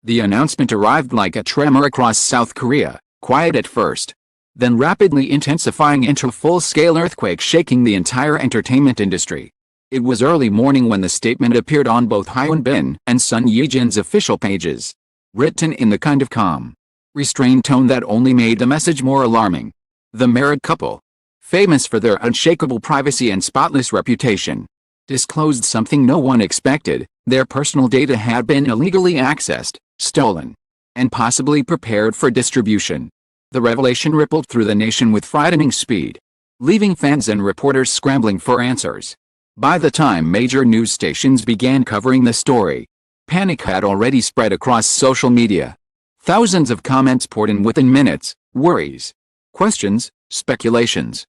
The announcement arrived like a tremor across South Korea, quiet at first, then rapidly intensifying into a full-scale earthquake shaking the entire entertainment industry. It was early morning when the statement appeared on both Hyun Bin and Son Ye-jin's official pages, written in the kind of calm, restrained tone that only made the message more alarming. The married couple, famous for their unshakable privacy and spotless reputation, disclosed something no one expected: their personal data had been illegally accessed, stolen, and possibly prepared for distribution. The revelation rippled through the nation with frightening speed, leaving fans and reporters scrambling for answers. By the time major news stations began covering the story, panic had already spread across social media. Thousands of comments poured in within minutes, worries, questions, speculations.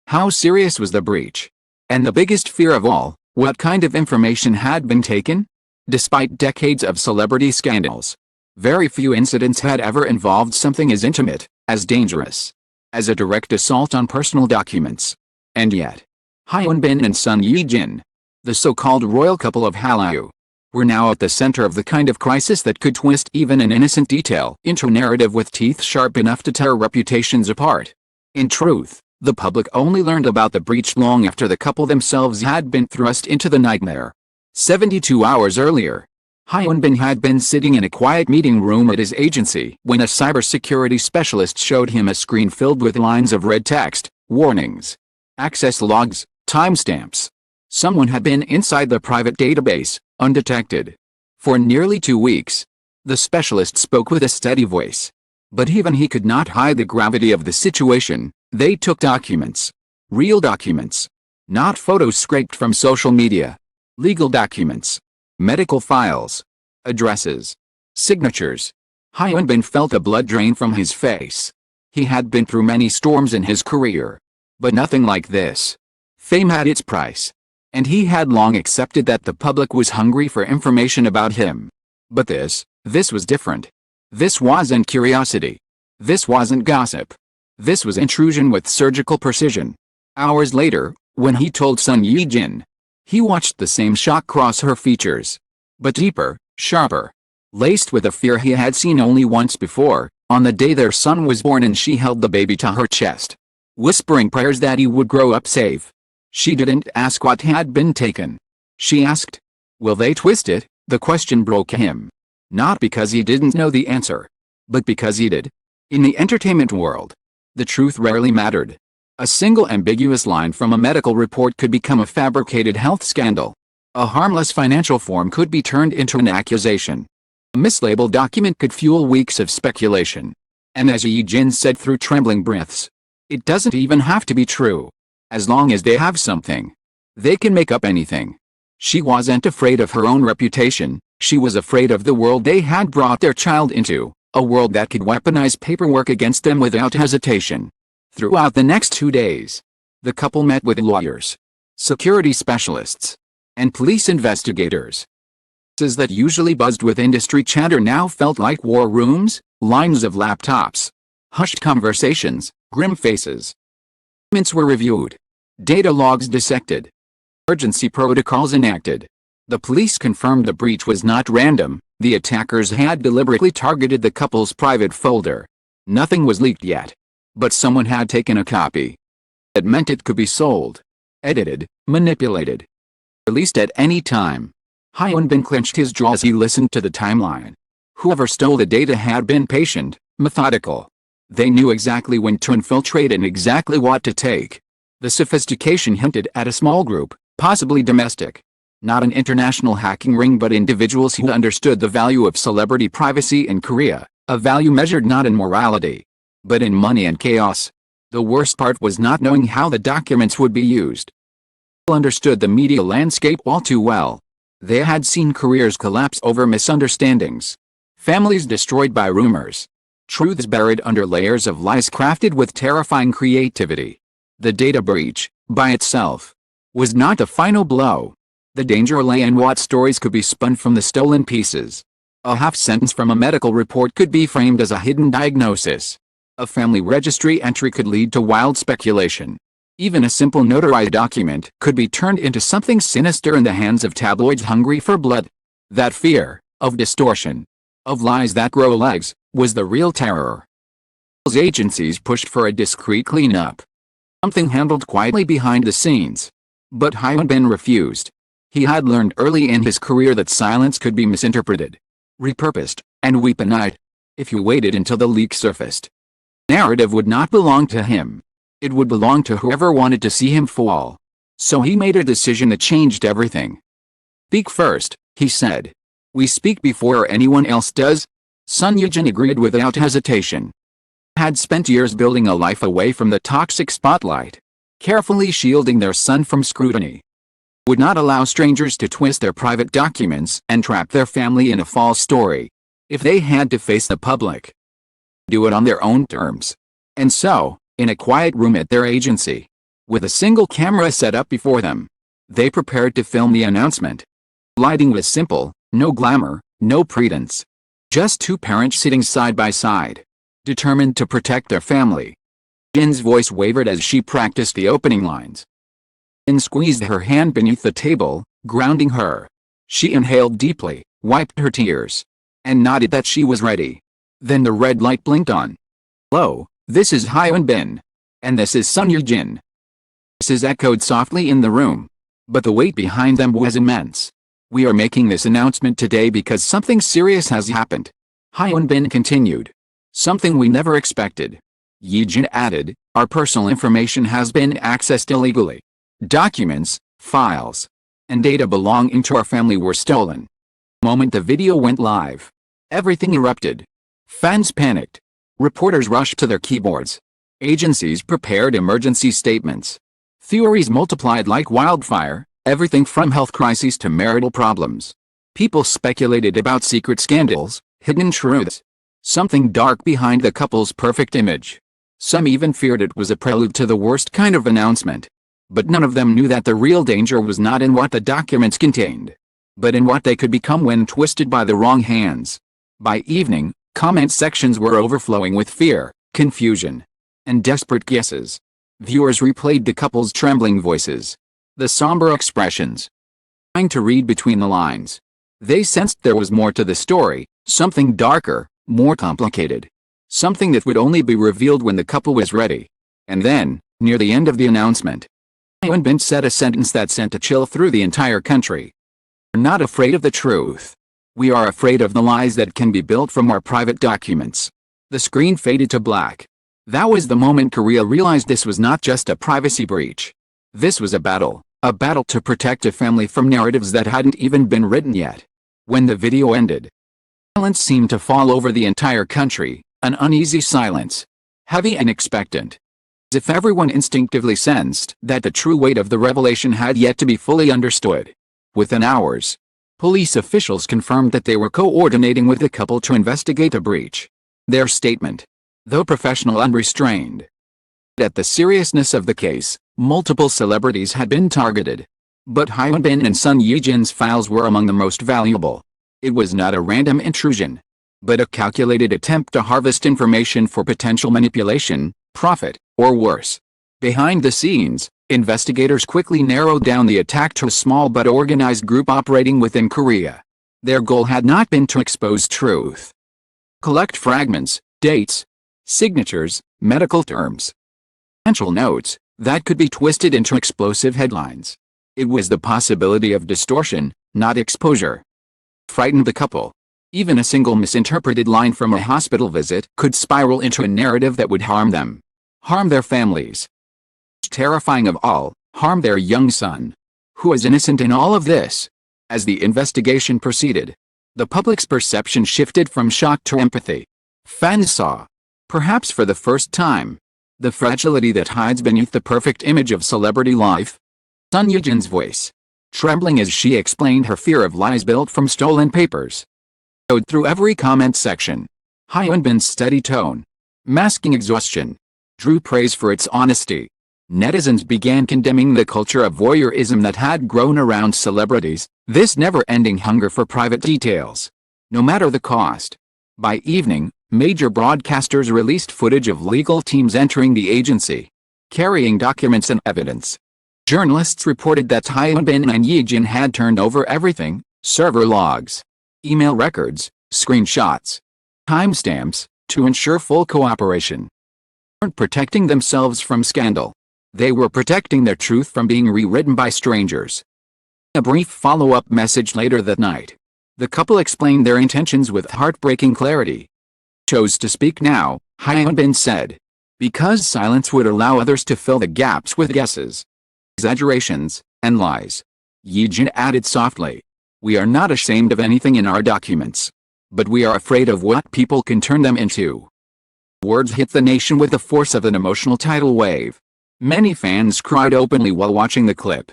How serious was the breach? And the biggest fear of all, what kind of information had been taken? Despite decades of celebrity scandals, very few incidents had ever involved something as intimate, as dangerous, as a direct assault on personal documents. And yet, Hyun Bin and Son Ye-jin, the so-called royal couple of Hallyu, were now at the center of the kind of crisis that could twist even an innocent detail into a narrative with teeth sharp enough to tear reputations apart. In truth, the public only learned about the breach long after the couple themselves had been thrust into the nightmare. 72 hours earlier, Hyun Bin had been sitting in a quiet meeting room at his agency when a cybersecurity specialist showed him a screen filled with lines of red text, warnings, access logs, timestamps. Someone had been inside the private database, undetected. For nearly 2 weeks, the specialist spoke with a steady voice. But even he could not hide the gravity of the situation. They took documents. Real documents. Not photos scraped from social media. Legal documents. Medical files. Addresses. Signatures. Hyun Bin felt the blood drain from his face. He had been through many storms in his career, but nothing like this. Fame had its price, and he had long accepted that the public was hungry for information about him. But this was different. This wasn't curiosity. This wasn't gossip. This was intrusion with surgical precision. Hours later, when he told Son Ye-jin, he watched the same shock cross her features, but deeper, sharper, laced with a fear he had seen only once before, on the day their son was born and she held the baby to her chest, whispering prayers that he would grow up safe. She didn't ask what had been taken. She asked, "Will they twist it?" The question broke him. Not because he didn't know the answer, but because he did. In the entertainment world, the truth rarely mattered. A single ambiguous line from a medical report could become a fabricated health scandal. A harmless financial form could be turned into an accusation. A mislabeled document could fuel weeks of speculation. And as Ye-jin said through trembling breaths, it doesn't even have to be true. As long as they have something, they can make up anything. She wasn't afraid of her own reputation. She was afraid of the world they had brought their child into, a world that could weaponize paperwork against them without hesitation. Throughout the next 2 days, the couple met with lawyers, security specialists, and police investigators. Places that usually buzzed with industry chatter now felt like war rooms, lines of laptops, hushed conversations, grim faces. Documents were reviewed, data logs dissected, emergency protocols enacted. The police confirmed the breach was not random. The attackers had deliberately targeted the couple's private folder. Nothing was leaked yet, but someone had taken a copy. That meant it could be sold, edited, manipulated, released at any time. Hyun Bin clenched his jaw as he listened to the timeline. Whoever stole the data had been patient, methodical. They knew exactly when to infiltrate and exactly what to take. The sophistication hinted at a small group, possibly domestic. Not an international hacking ring, but individuals who understood the value of celebrity privacy in Korea, a value measured not in morality, but in money and chaos. The worst part was not knowing how the documents would be used. People understood the media landscape all too well. They had seen careers collapse over misunderstandings, families destroyed by rumors, truths buried under layers of lies crafted with terrifying creativity. The data breach, by itself, was not the final blow. The danger lay in what stories could be spun from the stolen pieces. A half sentence from a medical report could be framed as a hidden diagnosis. A family registry entry could lead to wild speculation. Even a simple notarized document could be turned into something sinister in the hands of tabloids hungry for blood. That fear, of distortion, of lies that grow legs, was the real terror. Agencies pushed for a discreet cleanup, something handled quietly behind the scenes. But Hyun refused. He had learned early in his career that silence could be misinterpreted, repurposed, and weaponized. If you waited until the leak surfaced, narrative would not belong to him. It would belong to whoever wanted to see him fall. So he made a decision that changed everything. Speak first, he said. We speak before anyone else does. Son Yejin agreed without hesitation. Had spent years building a life away from the toxic spotlight, carefully shielding their son from scrutiny. Would not allow strangers to twist their private documents and trap their family in a false story. If they had to face the public, do it on their own terms. And so, in a quiet room at their agency, with a single camera set up before them, they prepared to film the announcement. Lighting was simple, no glamour, no pretense. Just two parents sitting side by side, determined to protect their family. Jin's voice wavered as she practiced the opening lines. Jin squeezed her hand beneath the table, grounding her. She inhaled deeply, wiped her tears, and nodded that she was ready. Then the red light blinked on. Hello, this is Hyun, and this is Son Yejin. Voices echoed softly in the room, but the weight behind them was immense. We are making this announcement today because something serious has happened. Hyun continued. Something we never expected. Yejin added, our personal information has been accessed illegally. Documents, files, and data belonging to our family were stolen. The moment the video went live, everything erupted. Fans panicked. Reporters rushed to their keyboards. Agencies prepared emergency statements. Theories multiplied like wildfire, everything from health crises to marital problems. People speculated about secret scandals, hidden truths, something dark behind the couple's perfect image. Some even feared it was a prelude to the worst kind of announcement. But none of them knew that the real danger was not in what the documents contained, but in what they could become when twisted by the wrong hands. By evening, comment sections were overflowing with fear, confusion, and desperate guesses. Viewers replayed the couple's trembling voices, the somber expressions, trying to read between the lines. They sensed there was more to the story, something darker, more complicated, something that would only be revealed when the couple was ready. And then, near the end of the announcement, Hyun said a sentence that sent a chill through the entire country. We're not afraid of the truth. We are afraid of the lies that can be built from our private documents. The screen faded to black. That was the moment Korea realized this was not just a privacy breach. This was a battle to protect a family from narratives that hadn't even been written yet. When the video ended, silence seemed to fall over the entire country, an uneasy silence, heavy and expectant. As if everyone instinctively sensed that the true weight of the revelation had yet to be fully understood. Within hours, police officials confirmed that they were coordinating with the couple to investigate the breach. Their statement, though professional and restrained, at the seriousness of the case, multiple celebrities had been targeted. But Hyun and Son Yejin's files were among the most valuable. It was not a random intrusion, but a calculated attempt to harvest information for potential manipulation, profit, or worse. Behind the scenes, investigators quickly narrowed down the attack to a small but organized group operating within Korea. Their goal had not been to expose truth. Collect fragments, dates, signatures, medical terms, financial notes that could be twisted into explosive headlines. It was the possibility of distortion, not exposure, frightened the couple. Even a single misinterpreted line from a hospital visit could spiral into a narrative that would harm them, harm their families. Terrifying of all, harm their young son, who was innocent in all of this. As the investigation proceeded, the public's perception shifted from shock to empathy. Fans saw, perhaps for the first time, the fragility that hides beneath the perfect image of celebrity life. Son Yejin's voice, trembling as she explained her fear of lies built from stolen papers, echoed through every comment section. Hyunbin's steady tone, masking exhaustion, drew praise for its honesty. Netizens began condemning the culture of voyeurism that had grown around celebrities, this never-ending hunger for private details, no matter the cost. By evening, major broadcasters released footage of legal teams entering the agency, carrying documents and evidence. Journalists reported that Hyun and Yejin had turned over everything, server logs, email records, screenshots, timestamps, to ensure full cooperation. They weren't protecting themselves from scandal. They were protecting their truth from being rewritten by strangers. A brief follow-up message later that night. The couple explained their intentions with heartbreaking clarity. Chose to speak now, Hyun said. Because silence would allow others to fill the gaps with guesses, exaggerations, and lies. Yijin added softly. We are not ashamed of anything in our documents. But we are afraid of what people can turn them into. Words hit the nation with the force of an emotional tidal wave. Many fans cried openly while watching the clip.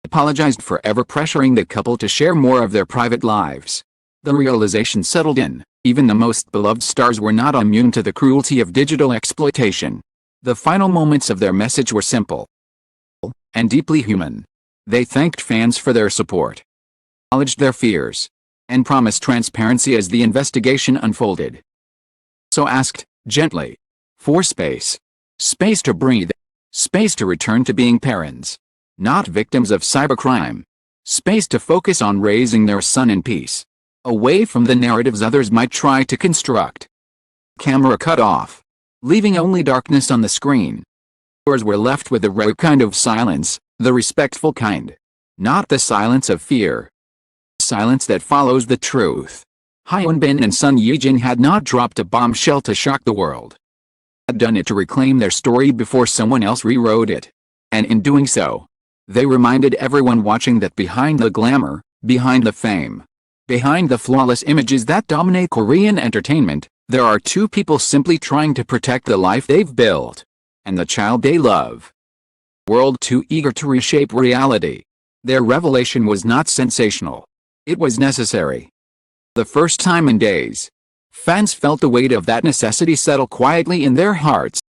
Apologized for ever pressuring the couple to share more of their private lives. The realization settled in. Even the most beloved stars were not immune to the cruelty of digital exploitation. The final moments of their message were simple and deeply human. They thanked fans for their support, acknowledged their fears, and promised transparency as the investigation unfolded. So asked, gently, for space. Space to breathe. Space to return to being parents, not victims of cybercrime. Space to focus on raising their son in peace, away from the narratives others might try to construct. Camera cut off, leaving only darkness on the screen. Viewers were left with the rare kind of silence, the respectful kind. Not the silence of fear. Silence that follows the truth. Hyun and Son Yejin had not dropped a bombshell to shock the world. They had done it to reclaim their story before someone else rewrote it. And in doing so, they reminded everyone watching that behind the glamour, behind the fame, behind the flawless images that dominate Korean entertainment, there are two people simply trying to protect the life they've built, and the child they love. World too eager to reshape reality. Their revelation was not sensational. It was necessary. The first time in days, fans felt the weight of that necessity settle quietly in their hearts.